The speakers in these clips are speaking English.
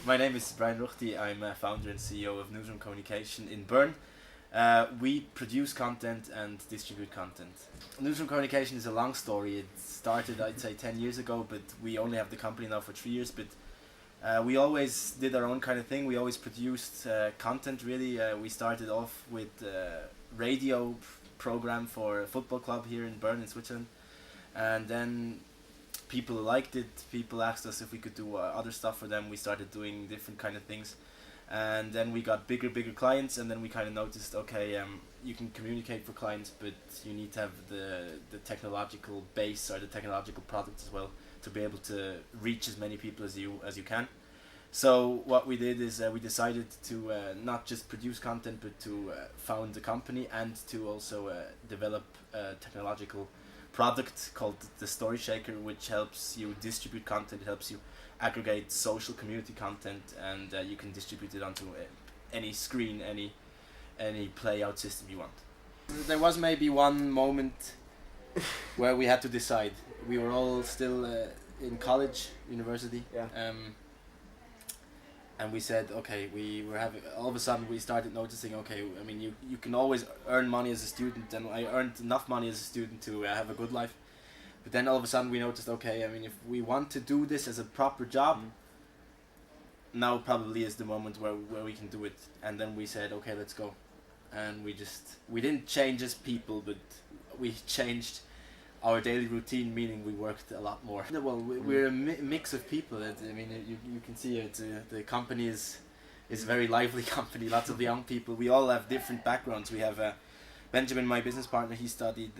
My name is Brian Ruchti. I'm a founder and CEO of Newsroom Communication in Bern. We produce content and distribute content. Newsroom Communication is a long story. It started, I'd say, 10 years ago, but we only have the company now for 3 years. But we always did our own kind of thing. We always produced content, really. We started off with a radio program for a football club here in Bern in Switzerland. And then people liked it. People asked us if we could do other stuff for them. We started doing different kind of things. And then we got bigger clients, and then we kind of noticed, okay, you can communicate for clients, but you need to have the technological base or the technological product as well to be able to reach as many people as you can. So what we did is we decided to not just produce content, but to found a company and to also develop a technological product called the Storyshaker, which helps you distribute content. It helps you aggregate social community content, and you can distribute it onto any screen, any playout system you want. There was maybe one moment where we had to decide. We were all still in college, university, and we said, okay, we were having, all of a sudden we started noticing, okay, I mean, you can always earn money as a student, and I earned enough money as a student to have a good life. But then all of a sudden we noticed, okay, I mean, if we want to do this as a proper job, now probably is the moment where we can do it. And then we said, okay, let's go. And we didn't change as people, but we changed our daily routine, meaning we worked a lot more. Well, we're a mix of people. I mean, you can see it. The company is a very lively company, lots of young people. We all have different backgrounds. We have Benjamin, my business partner, he studied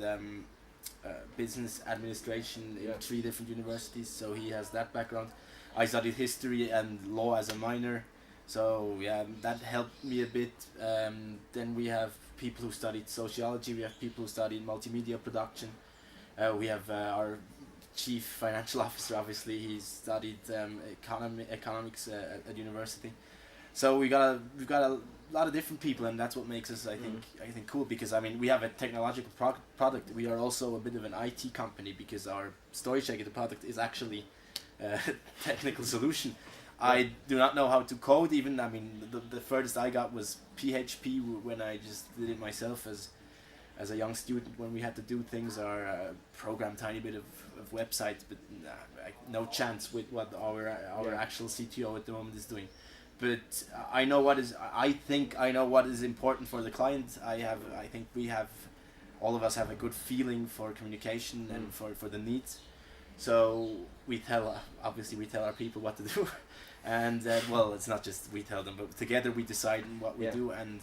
business administration in 3 different universities, so he has that background. I studied history and law as a minor, so yeah, that helped me a bit. Then we have people who studied sociology, we have people who studied multimedia production. We have our chief financial officer, obviously, he studied economics at university. So we've got a lot of different people, and that's what makes us, I think, cool. Because I mean, we have a technological product. We are also a bit of an IT company, because our Storyshaker, the product, is actually a technical solution. I do not know how to code even. I mean, the furthest I got was PHP when I just did it myself as a young student, when we had to do things, or program tiny bit of websites, but no chance with what our actual CTO at the moment is doing. But I think I know what is important for the client. I think all of us have a good feeling for communication and for the needs. So we tell our people what to do, and well, it's not just we tell them, but together we decide what we do. And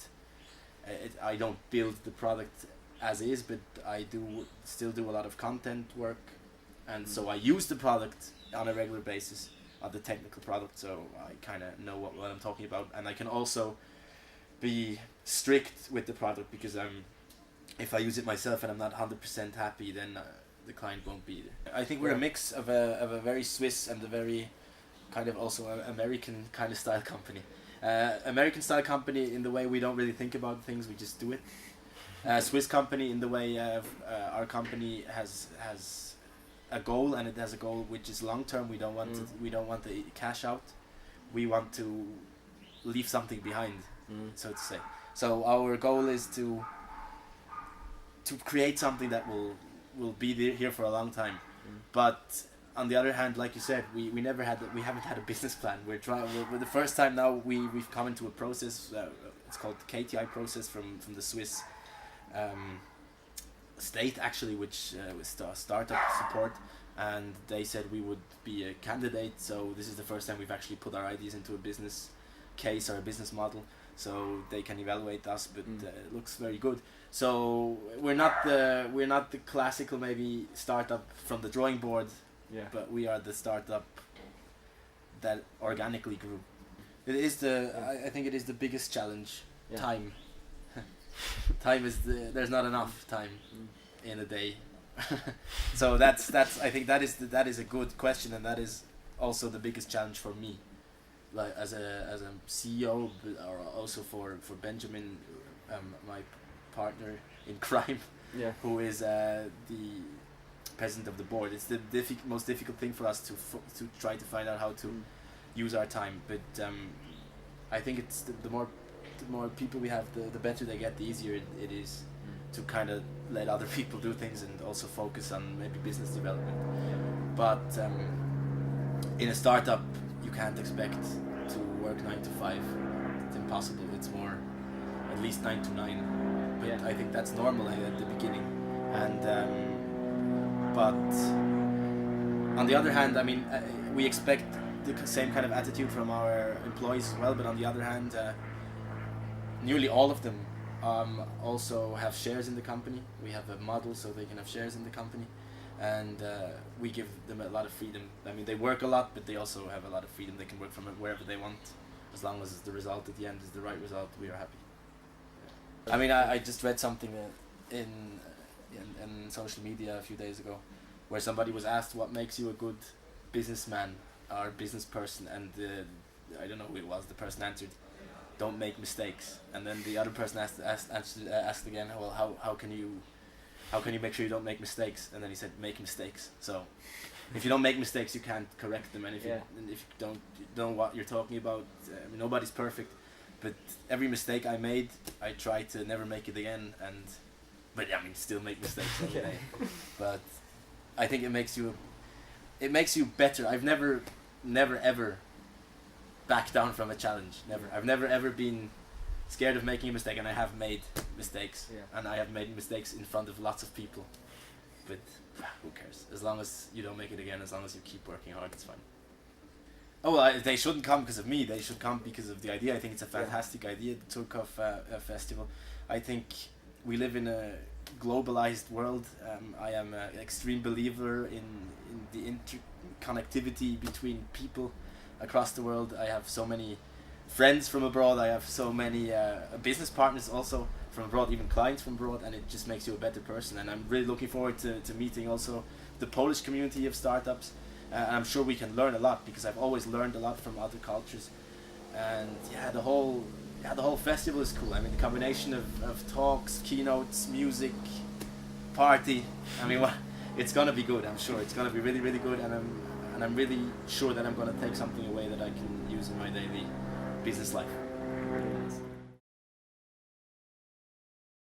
I don't build the product as is, but I still do a lot of content work, and so I use the product on a regular basis, of the technical product, so I kind of know what I'm talking about, and I can also be strict with the product, because if I use it myself and I'm not 100% happy, then the client won't be. I think we're a mix of a very Swiss and a very kind of also American kind of style company. American style company in the way we don't really think about things, we just do it. Swiss company in the way our company has a goal, and it has a goal which is long term. We don't want the cash out. We want to leave something behind, so to say. So our goal is to create something that will be here for a long time. But on the other hand, like you said, we haven't had a business plan. We're the first time now we've come into a process. It's called the KTI process from the Swiss state, actually, which was startup support, and they said we would be a candidate. So this is the first time we've actually put our ideas into a business case or a business model, so they can evaluate us. But it looks very good. So we're not the classical maybe startup from the drawing board, but we are the startup that organically grew. It is I think it is the biggest challenge. Time. Time is there's not enough time in a day. So that's I think that is a good question, and that is also the biggest challenge for me, like as a CEO, or also for Benjamin, my partner in crime, who is the president of the board. It's the most difficult thing for us to try to find out how to use our time. But I think it's the more people we have, the better they get, the easier it is to kind of let other people do things and also focus on maybe business development. But in a startup, you can't expect to work 9 to 5. It's impossible. It's more at least 9 to 9. But I think that's normal at the beginning. And but on the other hand, I mean, we expect the same kind of attitude from our employees as well. But on the other hand, nearly all of them also have shares in the company. We have a model so they can have shares in the company, and we give them a lot of freedom. I mean, they work a lot, but they also have a lot of freedom. They can work from wherever they want, as long as the result at the end is the right result. We are happy. I mean, I just read something in social media a few days ago, where somebody was asked what makes you a good businessman or business person, and I don't know who it was. The person answered, "Don't make mistakes." And then the other person asked again, "Well, how can you make sure you don't make mistakes?" And then he said, "Make mistakes." So if you don't make mistakes, you can't correct them, and if you don't know what you're talking about, nobody's perfect. But every mistake I made, I try to never make it again, but still make mistakes every day. But I think it makes you better. I've never ever backed down from a challenge. Never. I've never ever been scared of making a mistake, and I have made mistakes, and I have made mistakes in front of lots of people. But who cares? As long as you don't make it again, as long as you keep working hard, it's fine. Oh, well, they shouldn't come because of me. They should come because of the idea. I think it's a fantastic idea, the Zurkow festival. I think we live in a globalized world. I am an extreme believer in the interconnectivity between people across the world. I have so many friends from abroad. I have so many business partners also from abroad, even clients from abroad, and it just makes you a better person. And I'm really looking forward to meeting also the Polish community of startups. And I'm sure we can learn a lot, because I've always learned a lot from other cultures. And the whole festival is cool. I mean, the combination of talks, keynotes, music, party. I mean, it's gonna be good. I'm sure it's gonna be really, really good. And I'm really sure that I'm gonna take something away that I can use in my daily business life.